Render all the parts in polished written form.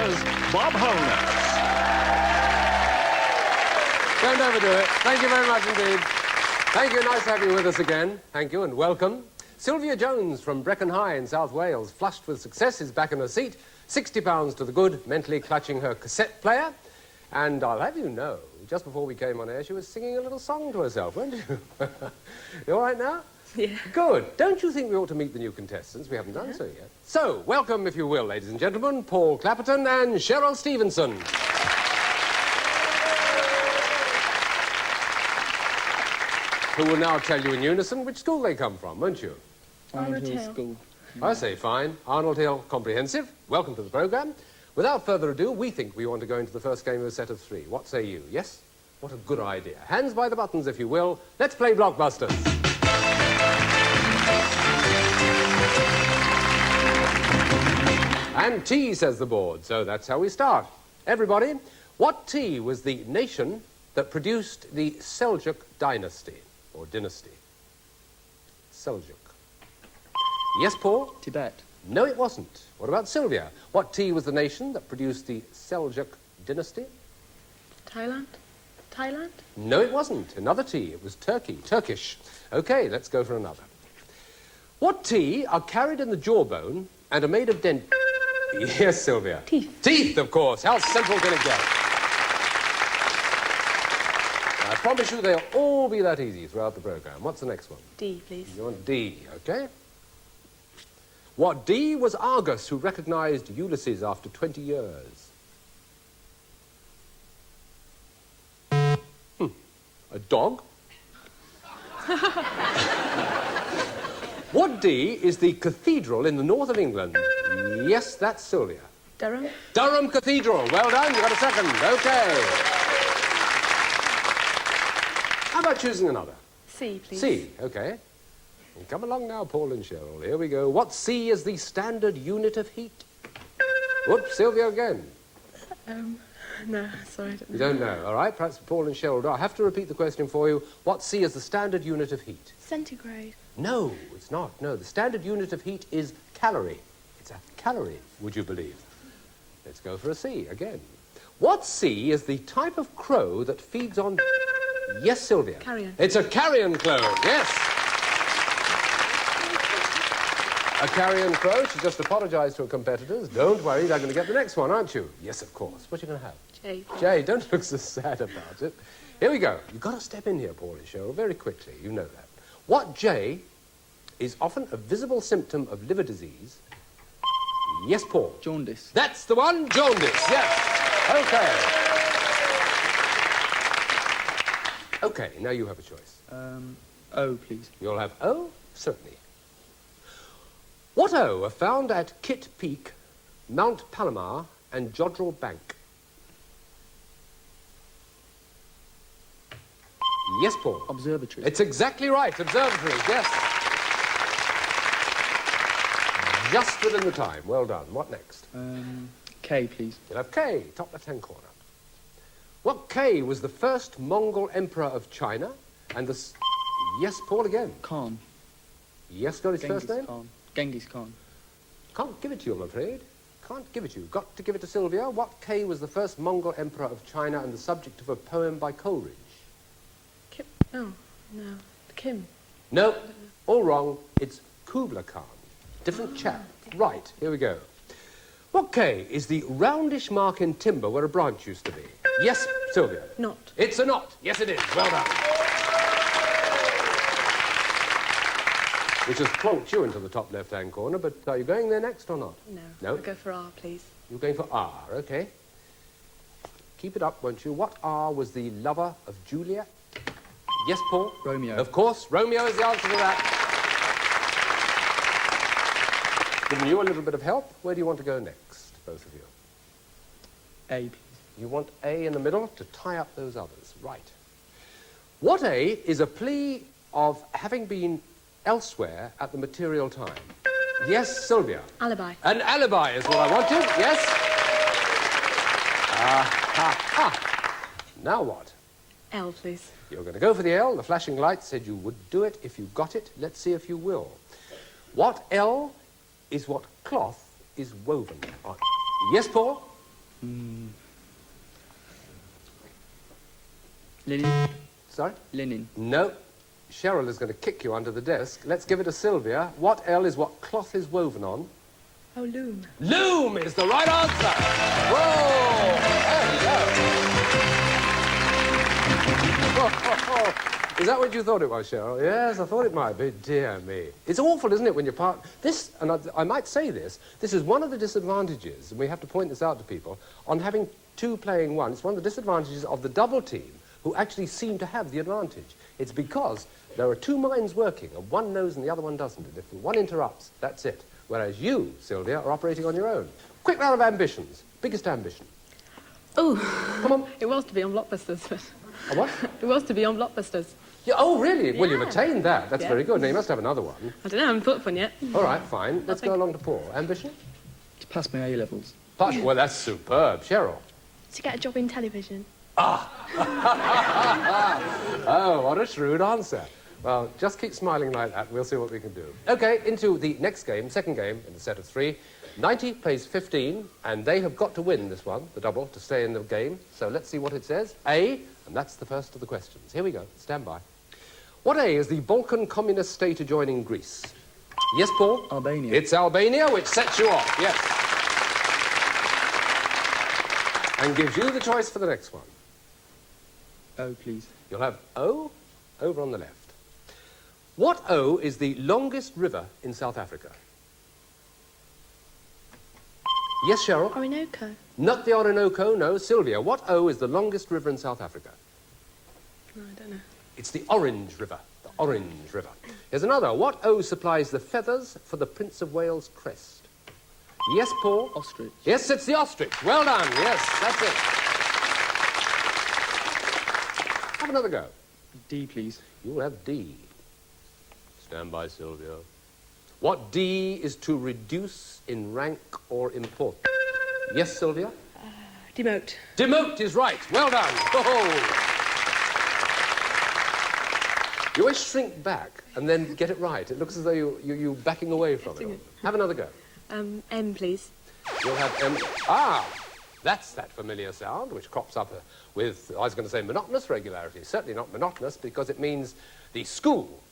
here's Bob Holness. Don't overdo it. Thank you very much indeed. Thank you. Nice to have you with us again. Thank you and welcome. Sylvia Jones from Brecon High in South Wales, flushed with success, is back in her seat, £60 to the good, mentally clutching her cassette player. And I'll have you know, just before we came on air, she was singing a little song to herself, weren't you? You all right now? Yeah. Good. Don't you think we ought to meet the new contestants? We haven't done so yet. So, welcome, if you will, ladies and gentlemen, Paul Clapperton and Cheryl Stevenson. Who will now tell you in unison which school they come from, won't you? Arnold Hill School. I say fine. Arnold Hill Comprehensive. Welcome to the programme. Without further ado, we think we want to go into the first game of a set of three. What say you? Yes? What a good idea. Hands by the buttons, if you will. Let's play Blockbusters. And tea, says the board. So that's how we start. Everybody, what tea was the nation that produced the Seljuk dynasty? Or dynasty? Seljuk. Yes, Paul? Tibet. No, it wasn't. What about Sylvia? What tea was the nation that produced the Seljuk dynasty? Thailand? Thailand? No, it wasn't. Another tea. It was Turkey. Turkish. Okay, let's go for another. What tea are carried in the jawbone and are made of dent... Yes, Sylvia. Teeth. Teeth, of course. How simple can it get? I promise you they'll all be that easy throughout the programme. What's the next one? D, please. You want D, okay? What D was Argus who recognised Ulysses after 20 years? A dog? What D is the cathedral in the north of England? Yes, that's Sylvia. Durham? Durham Cathedral. Well done, you got a second. Okay. How about choosing another? C, please. C, okay. And come along now, Paul and Cheryl. Here we go. What C is the standard unit of heat? Whoops, Sylvia again. No, sorry, I don't know. You don't know, all right? Perhaps Paul and Cheryl do. I have to repeat the question for you. What C is the standard unit of heat? Centigrade. No, it's not. No, the standard unit of heat is calorie. It's a calorie, would you believe? Let's go for a C again. What C is the type of crow that feeds on... Yes, Sylvia. Carrion. It's a carrion crow, yes. A carrion crow. She just apologised to her competitors. Don't worry, they're going to get the next one, aren't you? Yes, of course. What are you going to have? J. Jay, don't look so sad about it. Here we go. You've got to step in here, Paul and Cheryl, very quickly. You know that. What J is often a visible symptom of liver disease? Yes, Paul. Jaundice. That's the one, jaundice, yes. Okay. Okay, now you have a choice. O, please. You'll have O? Certainly. What O are found at Kit Peak, Mount Palomar, and Jodrell Bank? Yes, Paul. Observatory. It's exactly right. Observatories, yes. Just within the time. Well done. What next? K, please. You'll have K, top left-hand corner. What K was the first Mongol emperor of China and the... Yes, Paul, again. Khan. Yes, got his first name? Khan. Genghis Khan. Can't give it to you, I'm afraid. Can't give it to you. Got to give it to Sylvia. What K was the first Mongol emperor of China and the subject of a poem by Coleridge? Kim. Oh, no. Kim. No, all wrong. It's Kubla Khan. Different chap. Right, here we go. What K is the roundish mark in timber where a branch used to be? Yes, Sylvia. Knot. It's a knot. Yes, it is. Well done. Which has plonked you into the top left-hand corner, but are you going there next or not? No. No? I'll go for R, please. You're going for R, okay. Keep it up, won't you? What R was the lover of Juliet? Yes, Paul? Romeo. Of course, Romeo is the answer to that. Giving you a little bit of help. Where do you want to go next, both of you? A, please. You want A in the middle to tie up those others. Right. What A is a plea of having been elsewhere at the material time? Yes, Sylvia. Alibi. An alibi is what I wanted, yes? Now what? L, please. You're going to go for the L. The flashing light said you would do it if you got it. Let's see if you will. What L is what cloth is woven on? Yes, Paul? Linen. Sorry? Linen. No. Cheryl is going to kick you under the desk. Let's give it to Sylvia. What L is what cloth is woven on? Oh, loom. Loom is the right answer. Whoa! There you go. Is that what you thought it was, Cheryl? Yes, I thought it might be. Dear me. It's awful, isn't it, when you're part... This, and I might say this is one of the disadvantages, and we have to point this out to people, on having two playing one. It's one of the disadvantages of the double team, who actually seem to have the advantage. It's because there are two minds working, and one knows and the other one doesn't. And if one interrupts, that's it. Whereas you, Sylvia, are operating on your own. Quick round of ambitions. Biggest ambition. Oh. Come on. It was to be on Blockbusters, but... A what? It was to be on Blockbusters. Yeah, oh, really? Well, you've Yeah. attained that. That's Yeah. very good. Now, you must have another one. I don't know, I haven't thought of one yet. All right, fine. Let's go Nothing. along to Paul. Ambition? To pass my A-levels. Well, that's superb. Cheryl? To get a job in television. Oh, what a shrewd answer. Well, just keep smiling like that. We'll see what we can do. OK, into the next game, second game in the set of three. 90 plays 15, and they have got to win this one, the double, to stay in the game. So let's see what it says. A, and that's the first of the questions. Here we go. Stand by. What A is the Balkan communist state adjoining Greece? Yes, Paul? Albania. It's Albania, which sets you off, yes. And gives you the choice for the next one. O, please. You'll have O over on the left. What O is the longest river in South Africa? Yes, Cheryl? Orinoco. Not the Orinoco, no. Sylvia, what O is the longest river in South Africa? No, I don't know. It's the Orange River. The Orange River. Here's another. What O supplies the feathers for the Prince of Wales crest? Yes, Paul? Ostrich. Yes, it's the ostrich. Well done. Yes, that's it. Have another go. D, please. You'll have D. Stand by, Sylvia. What D is to reduce in rank or importance? Yes, Sylvia? Demote. Demote is right. Well done. Oh. You always shrink back and then get it right. It looks as though you're backing away from it. Have another go. M, please. You'll have M. Ah, that's that familiar sound which crops up with, I was going to say monotonous regularity. Certainly not monotonous because it means the school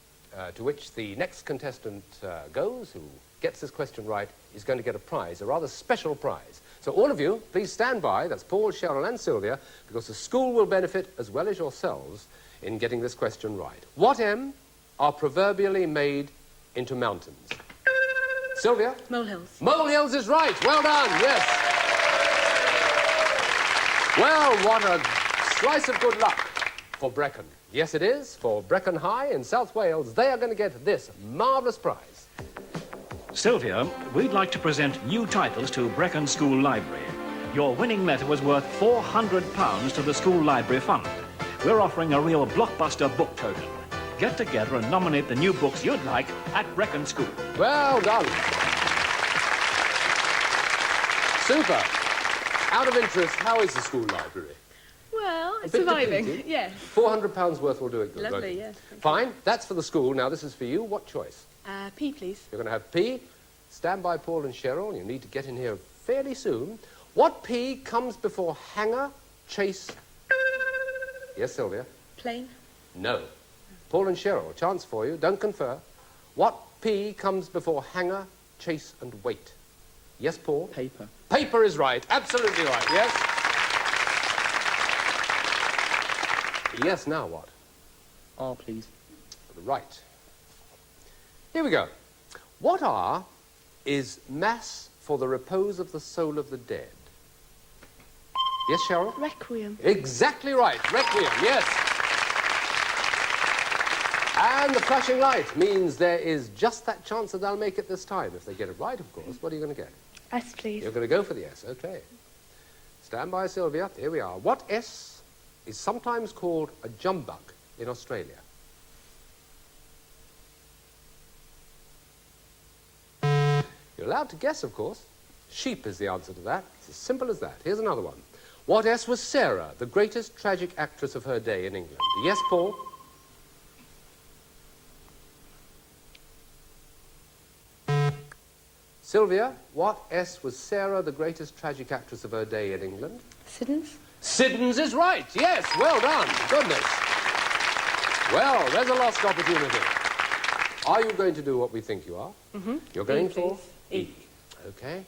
to which the next contestant goes, who gets this question right, is going to get a prize, a rather special prize. So all of you, please stand by. That's Paul, Cheryl and Sylvia, because the school will benefit as well as yourselves in getting this question right. What M are proverbially made into mountains? Sylvia? Molehills. Molehills is right. Well done, yes. Well, what a slice of good luck for Brecon. Yes, it is. For Brecon High in South Wales, they are going to get this marvellous prize. Sylvia, we'd like to present new titles to Brecon School Library. Your winning letter was worth £400 to the school library fund. We're offering a real blockbuster book token. Get together and nominate the new books you'd like at Brecon School. Well done. Super. Out of interest, how is the school library? Well, it's bit surviving. depleted. Yes. £400 worth will do it good. won't Lovely, it? yes. Thank you. Fine. That's for the school. Now, this is for you. What choice? P, please. You're going to have P. Stand by, Paul and Cheryl. You need to get in here fairly soon. What P comes before hanger, chase... Yes, Sylvia? Plane. No. Paul and Cheryl, a chance for you. Don't confer. What P comes before hanger, chase and wait? Yes, Paul? Paper. Paper is right. Absolutely right. Yes? Yes, now what? R, please. Right. Here we go. What R is Mass for the repose of the soul of the dead? Yes, Cheryl? Requiem. Exactly right. Requiem, yes. And the flashing light means there is just that chance that they'll make it this time. If they get it right, of course, what are you going to get? S, please. You're going to go for the S, okay. Stand by, Sylvia. Here we are. What S is sometimes called a jumbuck in Australia? You're allowed to guess, of course. Sheep is the answer to that. It's as simple as that. Here's another one. What S was Sarah, the greatest tragic actress of her day in England? Yes, Paul? Sylvia, what S was Sarah, the greatest tragic actress of her day in England? Siddons? Siddons is right. Yes, well done. Goodness. Well, there's a lost opportunity. Are you going to do what we think you are? Mm-hmm. You're going E, for please. E. Okay.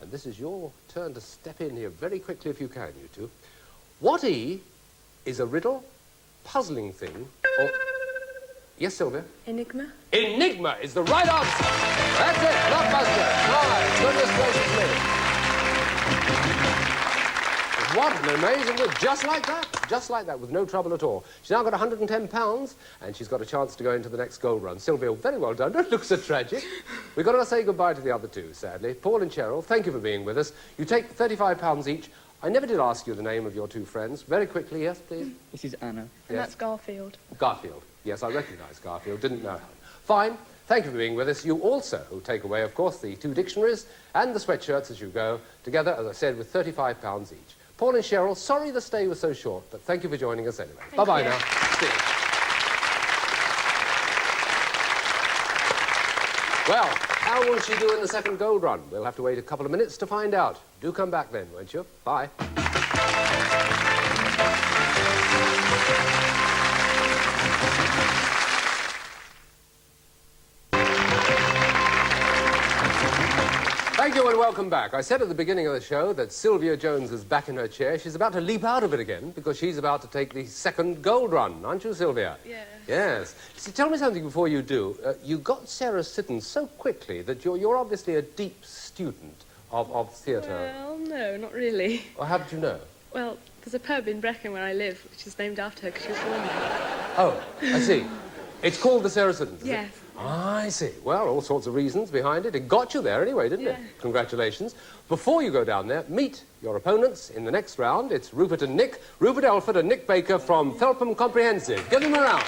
And this is your turn to step in here very quickly if you can, you two. What E is a riddle, puzzling thing, or... Yes, Sylvia? Enigma? Enigma is the right answer. That's it, Blockbusters. My goodness gracious me. What an amazing word. Just like that, with no trouble at all. She's now got £110, and she's got a chance to go into the next gold run. Sylvia, very well done. Don't look so tragic. We've got to say goodbye to the other two, sadly. Paul and Cheryl, thank you for being with us. You take £35 each. I never did ask you the name of your two friends. Very quickly, yes, please? This is Anna. And Yes. that's Garfield. Garfield. Yes, I recognise Garfield. Didn't know. Fine. Thank you for being with us. You also take away, of course, the two dictionaries and the sweatshirts as you go, together, as I said, with £35 each. Paul and Cheryl, sorry the stay was so short, but thank you for joining us anyway. Bye-bye you. now. See you. Well, how will she do in the second gold run? We'll have to wait a couple of minutes to find out. Do come back then, won't you? Bye. Thank you and welcome back. I said at the beginning of the show that Sylvia Jones is back in her chair. She's about to leap out of it again because she's about to take the second gold run, aren't you, Sylvia? Yeah. Yes. See, tell me something before you do. You got Sarah Siddons so quickly that you're obviously a deep student of theatre. Well, no, not really. Well, how did you know? Well, there's a pub in Brecon where I live, which is named after her because she was born there. Oh, I see. It's called the Sarah Siddons, is it? Yes. I see. Well, all sorts of reasons behind it. It got you there anyway, didn't it? Yeah. Congratulations. Before you go down there, meet your opponents in the next round. It's Rupert and Nick. Rupert Elford and Nick Baker from Felpham Comprehensive. Give them a round.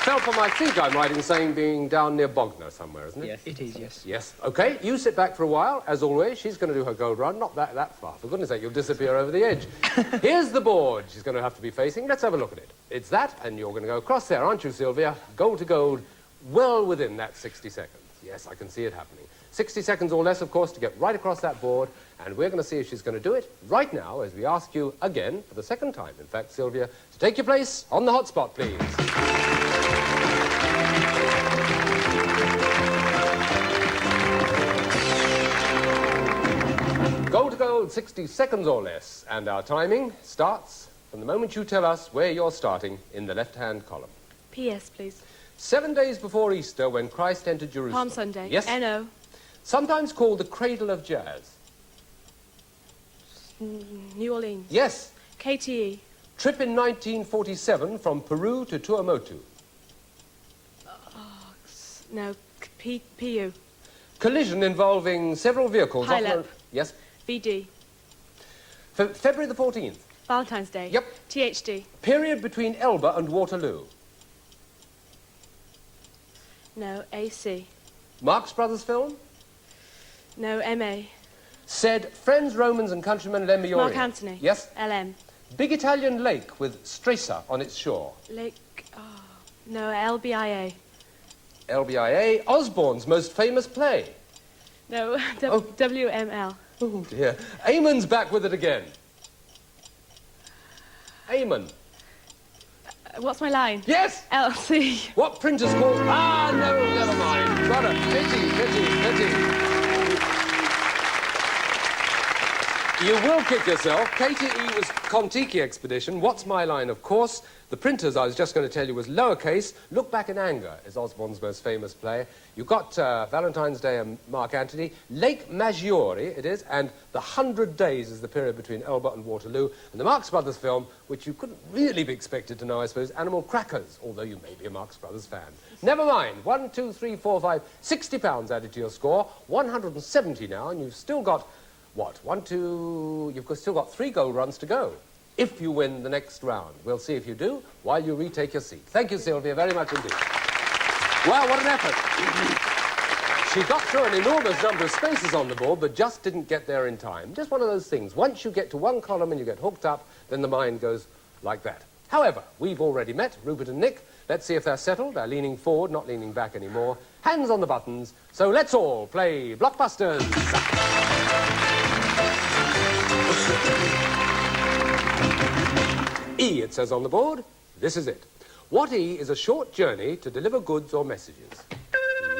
Felpham, I think I'm right in saying being down near Bognor somewhere, isn't it? Yes, it is, yes. Yes. OK, you sit back for a while. As always, she's going to do her gold run. Not that far. For goodness sake, you'll disappear over the edge. Here's the board she's going to have to be facing. Let's have a look at it. It's that, and you're going to go across there, aren't you, Sylvia? Gold to gold, well within that 60 seconds. Yes, I can see it happening. 60 seconds or less, of course, to get right across that board, and we're going to see if she's going to do it right now as we ask you again, for the second time, in fact, Sylvia, to take your place on the hot spot, please. Gold to gold, 60 seconds or less, and our timing starts from the moment you tell us where you're starting in the left-hand column. PS, please. 7 days before Easter, when Christ entered Jerusalem. Palm Sunday. Yes. NO. Sometimes called the cradle of jazz. New Orleans. Yes. KTE. Trip in 1947 from Peru to Tuamotu. No. PU. Collision involving several vehicles. Pileup. Yes. VD. February the 14th. Valentine's Day. Yep. THD. Period between Elba and Waterloo. No. AC. Marx Brothers film. No. MA. Said friends, Romans and countrymen Lemmy Mark Antony. Yes. LM. Big Italian lake with Stresa on its shore. Lake. Oh. No. LBIA. LBIA. Osborne's most famous play. No. Oh. WML. Oh, dear. Eamon's back with it again. Eamon. What's my line? Yes! LC. What printer's called... Ah, no, never mind. Got it. Pity. You will kick yourself. KTE was Kon-Tiki expedition. What's my line? Of course, the printers I was just going to tell you was lowercase. Look Back in Anger is Osborne's most famous play. You've got Valentine's Day and Mark Antony. Lake Maggiore, it is, and the 100 Days is the period between Elba and Waterloo. And the Marx Brothers film, which you couldn't really be expected to know, I suppose, Animal Crackers, although you may be a Marx Brothers fan. Never mind. 1, 2, 3, 4, 5, £60 added to your score. 170 now, and you've still got... What? 1, 2... You've still got 3 gold runs to go. If you win the next round. We'll see if you do while you retake your seat. Thank you, Sylvia, very much indeed. Well, what an effort. She got through an enormous number of spaces on the board, but just didn't get there in time. Just one of those things. Once you get to one column and you get hooked up, then the mind goes like that. However, we've already met Rupert and Nick. Let's see if they're settled. They're leaning forward, not leaning back anymore. Hands on the buttons. So let's all play Blockbusters. E, it says on the board. This is it. What E is a short journey to deliver goods or messages?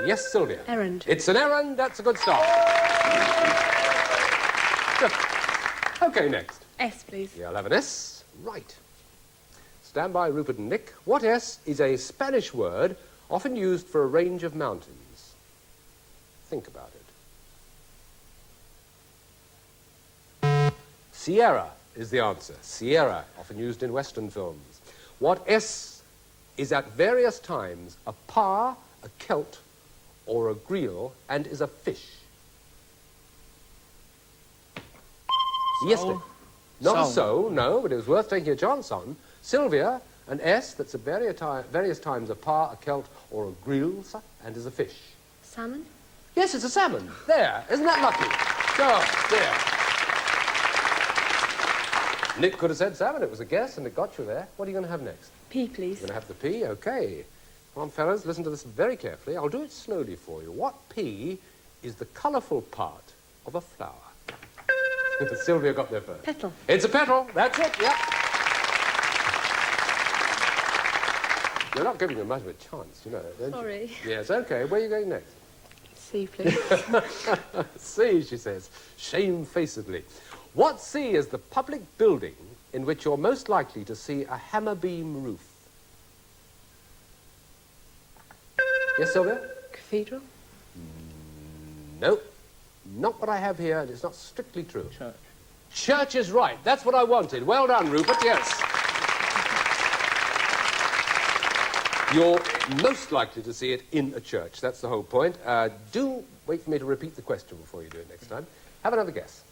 Yes, Sylvia. Errand. It's an errand. That's a good start. Okay, next. S, please. You'll have an S. Right. Stand by, Rupert and Nick. What S is a Spanish word often used for a range of mountains? Think about it. Sierra is the answer. Sierra, often used in Western films. What S is at various times a par, a celt, or a greel, and is a fish? Yes, Nick. Not a so, no, but it was worth taking a chance on. Sylvia, an S that's at various times a par, a celt, or a greel, and is a fish. Salmon. Yes, it's a salmon. There. Isn't that lucky? Oh, dear. Nick could have said salmon. It was a guess, and it got you there. What are you going to have next? P, please. You're going to have the P? OK. Come on, fellas, listen to this very carefully. I'll do it slowly for you. What P is the colourful part of a flower? Sylvia got there first. Petal. It's a petal. That's it, yeah. You're not giving them much of a chance, you know, don't Sorry. you? Yes, OK. Where are you going next? C, please. C, she says, shamefacedly. What C is the public building in which you're most likely to see a hammer beam roof? Yes, Sylvia? Cathedral. No, not what I have here, and it's not strictly true. Church. Church is right. That's what I wanted. Well done, Rupert, yes. You're most likely to see it in a church. That's the whole point. Do wait for me to repeat the question before you do it next time. Have another guess.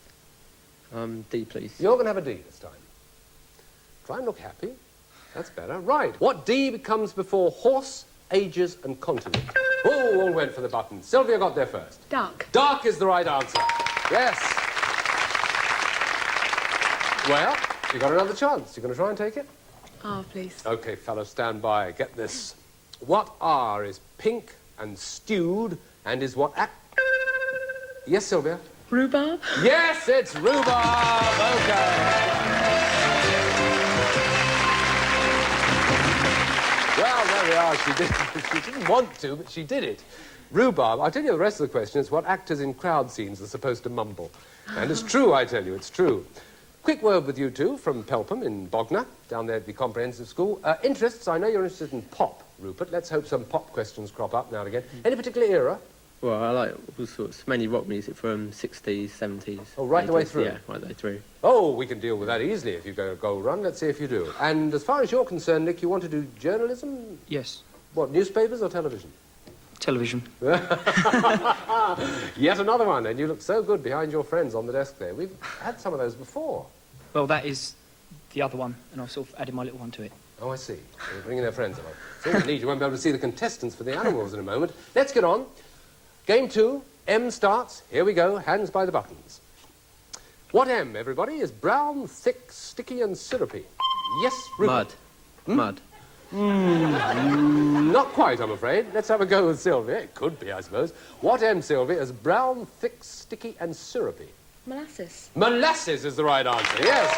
D, please. You're going to have a D this time. Try and look happy. That's better. Right. What D becomes before horse, ages, and continent? Oh, all went for the button. Sylvia got there first. Dark. Dark is the right answer. Yes. Well, you got another chance. You going to try and take it? R, please. OK, fellas, stand by. Get this. What R is pink and stewed and is what Yes, Sylvia? Rhubarb. Yes, it's rhubarb. OK. Well, there we are. She didn't want to, but she did it. Rhubarb. I'll tell you the rest of the question. It's what actors in crowd scenes are supposed to mumble. And it's true, I tell you. It's true. Quick word with you two from Pelpham in Bognor, down there at the comprehensive school. Interests, I know you're interested in pop, Rupert. Let's hope some pop questions crop up now and again. Any particular era? Well, I like all sorts, mainly rock music from 60s, 70s. Oh, right the way through? Yeah, right the way through. Oh, we can deal with that easily if you go a gold run. Let's see if you do. And as far as you're concerned, Nick, you want to do journalism? Yes. What, newspapers or television? Television. Yet another one, and you look so good behind your friends on the desk there. We've had some of those before. Well, that is the other one, and I've sort of added my little one to it. Oh, I see. They're bringing their friends along. It's all you need. You won't be able to see the contestants for the animals in a moment. Let's get on. Game 2, M starts. Here we go, hands by the buttons. What M, everybody, is brown, thick, sticky and syrupy? Yes, Rupert. Mud. Not quite, I'm afraid. Let's have a go with Sylvia. It could be, I suppose. What M, Sylvia, is brown, thick, sticky and syrupy? Molasses. Molasses is the right answer, yes.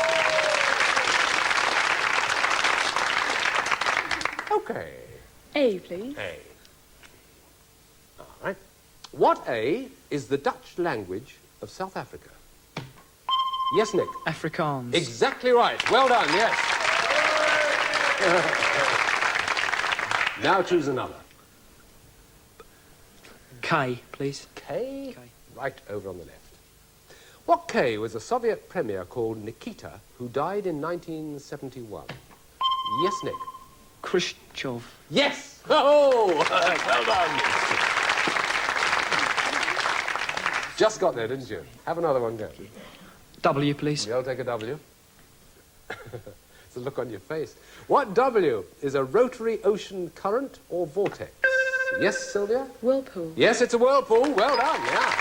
OK. A, please. A. All right. What A is the Dutch language of South Africa? Yes, Nick? Afrikaans. Exactly right. Well done, yes. Now choose another. K, please. K? K. Right over on the left. What K was a Soviet premier called Nikita who died in 1971? Yes, Nick? Khrushchev. Yes! Oh, well done. Just got there, didn't you? Have another one go. W, please. You'll take a W. It's a look on your face. What W is a rotary ocean current or vortex? Yes, Sylvia? Whirlpool. Yes, it's a whirlpool. Well done, yeah.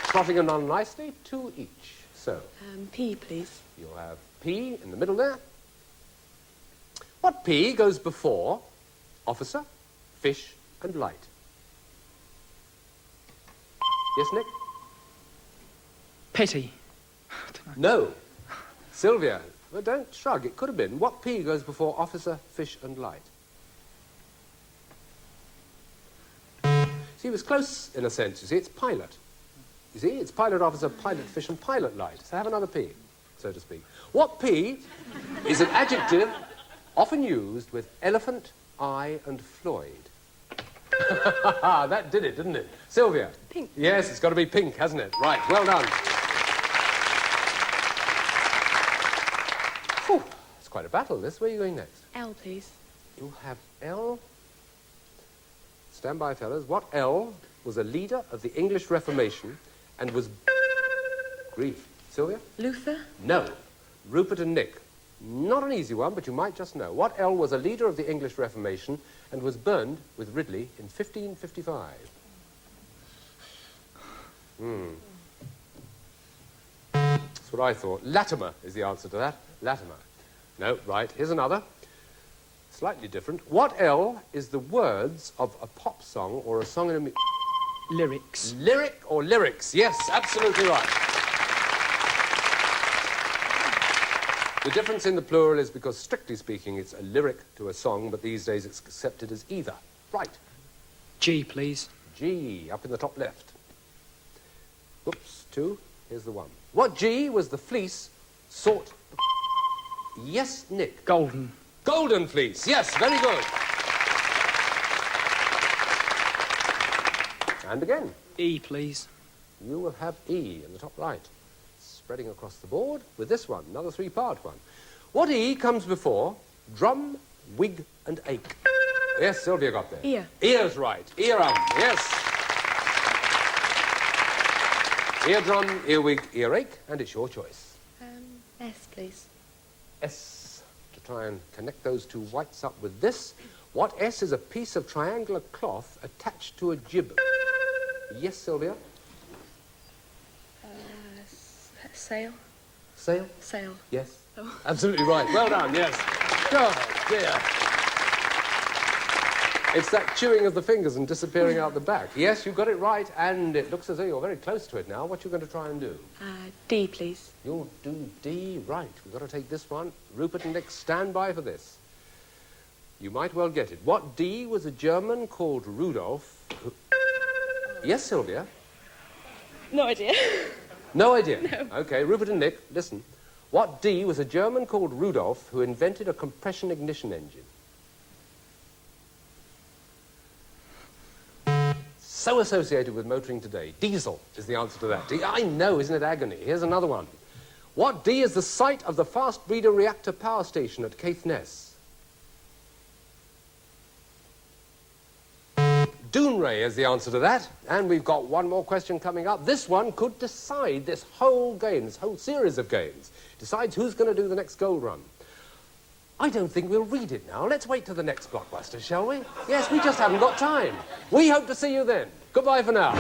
Plotting them on nicely, 2 each. So, P, please. you'll have P in the middle there. What P goes before officer, fish, and light? Yes, Nick? Petty. No. Sylvia, well, don't shrug. It could have been. What P goes before officer, fish, and light? See, it was close in a sense. You see, it's pilot. You see, it's pilot, officer, pilot, fish, and pilot light. So have another P, so to speak. What P is an adjective often used with elephant, eye, and Floyd? That did it, didn't it? Sylvia? Pink. Yes, it's got to be pink, hasn't it? Right, well done. Whew, it's quite a battle, this. Where are you going next? L, please. You have L. Stand by, fellas. What L was a leader of the English Reformation and was... Grief. Sylvia? Luther? No. Rupert and Nick. Not an easy one, but you might just know. What L was a leader of the English Reformation and was burned with Ridley in 1555? That's what I thought. Latimer is the answer to that. Latimer. No, right. Here's another. Slightly different. What L is the words of a pop song or a song in a... Lyrics. Lyric or lyrics? Yes, absolutely right. The difference in the plural is because, strictly speaking, it's a lyric to a song, but these days it's accepted as either. Right. G, please. G, up in the top left. Oops, 2. Here's the 1. What G was the fleece sought... Yes, Nick. Golden. Golden fleece. Yes, very good. And again. E, please. You will have E in the top right. Spreading across the board with this one, another 3-part one. What E comes before drum, wig, and ache? Yes, Sylvia got there. Ear. Ear's right. Earrum, yes. Eardrum, earwig, earache, and it's your choice. S, please. S, to try and connect those two whites up with this. What S is a piece of triangular cloth attached to a jib? Yes, Sylvia? Sail? Sail? Sail. Yes. Oh. Absolutely right. Well done, yes. Oh, dear. It's that chewing of the fingers and disappearing out the back. Yes, you got it right, and it looks as though you're very close to it now. What are you going to try and do? D, please. You'll do D, right. We've got to take this one. Rupert and Nick, stand by for this. You might well get it. What D was a German called Rudolf who... Yes, Sylvia? No idea. No idea? No. OK, Rupert and Nick, listen. What D was a German called Rudolf who invented a compression ignition engine? So associated with motoring today. Diesel is the answer to that. D, I know, isn't it agony? Here's another one. What D is the site of the fast breeder reactor power station at Caithness? Doonray is the answer to that. And we've got one more question coming up. This one could decide this whole game, this whole series of games. Decides who's going to do the next gold run. I don't think we'll read it now. Let's wait till the next Blockbuster, shall we? Yes, we just haven't got time. We hope to see you then. Goodbye for now.